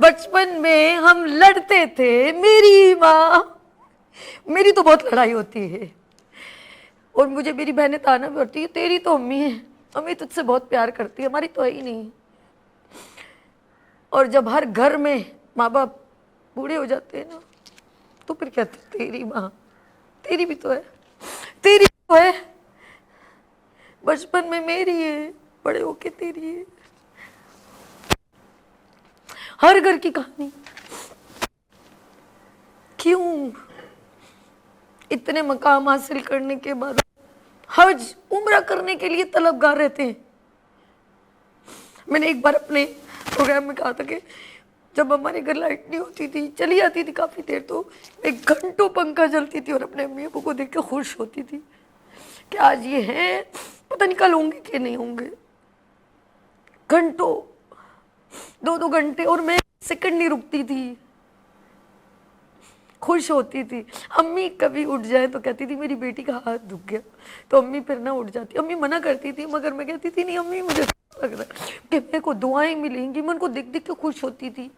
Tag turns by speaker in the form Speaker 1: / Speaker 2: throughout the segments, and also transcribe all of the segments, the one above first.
Speaker 1: بچپن میں ہم لڑتے تھے، میری ماں، میری تو بہت لڑائی ہوتی ہے، اور مجھے میری بہنیں تانا بھی ہوتی ہے، تیری تو امی ہے، امی تجھ سے بہت پیار کرتی ہے، ہماری تو ہے ہی نہیں۔ اور جب ہر گھر میں ماں باپ بوڑھے ہو جاتے ہیں نا، تو پھر کہتے ہیں تیری ماں، تیری بھی تو ہے، تیری بھی تو ہے، بچپن میں میری ہے، بڑے ہو کے تیری ہے۔ ہر گھر کی کہانی، کیوں اتنے مقام حاصل کرنے کے بعد حج عمرہ کرنے کے لیے طلبگار رہتے ہیں؟ میں نے ایک بار اپنے پروگرام میں کہا تھا کہ جب ہمارے گھر لائٹ نہیں ہوتی تھی، چلی آتی تھی کافی دیر، تو ایک گھنٹوں پنکھا جلتی تھی اور اپنے امی ابو کو دیکھ کے خوش ہوتی تھی کہ آج یہ ہیں، پتہ نہیں کل ہوں گے کہ نہیں ہوں گے۔ گھنٹوں، 2 2 گھنٹے، اور میں سیکنڈ نہیں رکتی تھی، خوش ہوتی تھی۔ امی کبھی اٹھ جائے تو کہتی تھی میری بیٹی کا ہاتھ دکھ گیا، تو امی پھر نہ اٹھ جاتی، امی منع کرتی تھی، مگر میں کہتی تھی نہیں امی، مجھے لگ رہا ہے کہ میرے کو دعائیں ملیں گی، میں ان کو دیکھ دیکھ کے خوش ہوتی تھی۔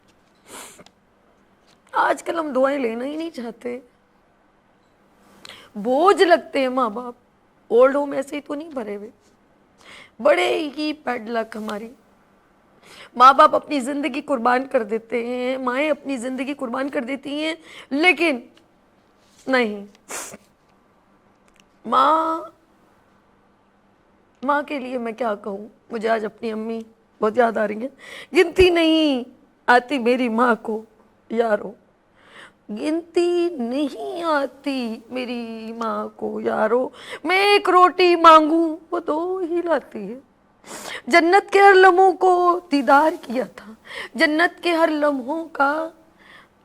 Speaker 1: آج کل ہم دعائیں لینا ہی نہیں چاہتے، بوجھ لگتے ہیں ماں باپ۔ اولڈ ہوم ایسے ہی تو نہیں بھرے ہوئے، بڑے ہی پیڈ لک ہماری۔ ماں باپ اپنی زندگی قربان کر دیتے ہیں، مائیں اپنی زندگی قربان کر دیتی ہیں، لیکن نہیں، ماں کے لیے میں کیا کہوں، مجھے آج اپنی امی بہت یاد آ رہی ہیں۔ گنتی نہیں آتی میری ماں کو یارو، گنتی نہیں آتی میری ماں کو یارو، میں ایک روٹی مانگوں وہ 2 ہی لاتی ہے۔ جنت کے ہر لمحوں کو دیدار کیا تھا، جنت کے ہر لمحوں کا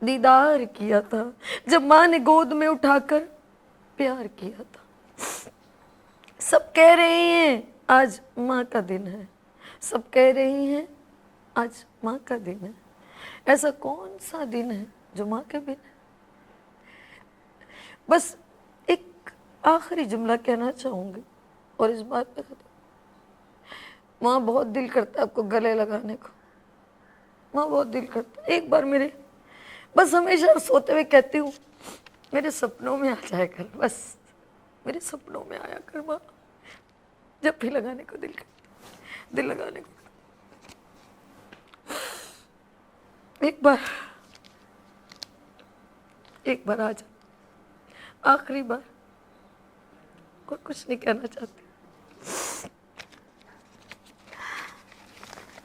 Speaker 1: دیدار کیا تھا، جب ماں نے گود میں اٹھا کر پیار کیا تھا۔ سب کہہ رہے ہیں آج ماں کا دن ہے، سب کہہ رہے ہیں آج ماں کا دن ہے، ایسا کون سا دن ہے جو ماں کے بن ہے؟ بس ایک آخری جملہ کہنا چاہوں گی اور اس بات پہ ختم۔ ماں بہت دل کرتا ہے آپ کو گلے لگانے کو، ماں بہت دل کرتا ہے۔ ایک بار بس ہمیشہ سوتے ہوئے کہتی ہوں میرے سپنوں میں آ جائے کر، بس میرے سپنوں میں آیا کر ماں، جب بھی لگانے کو دل کرتا، دل لگانے کو۔ ایک بار آ جا، آخری بار، اور کچھ نہیں کہنا چاہتی۔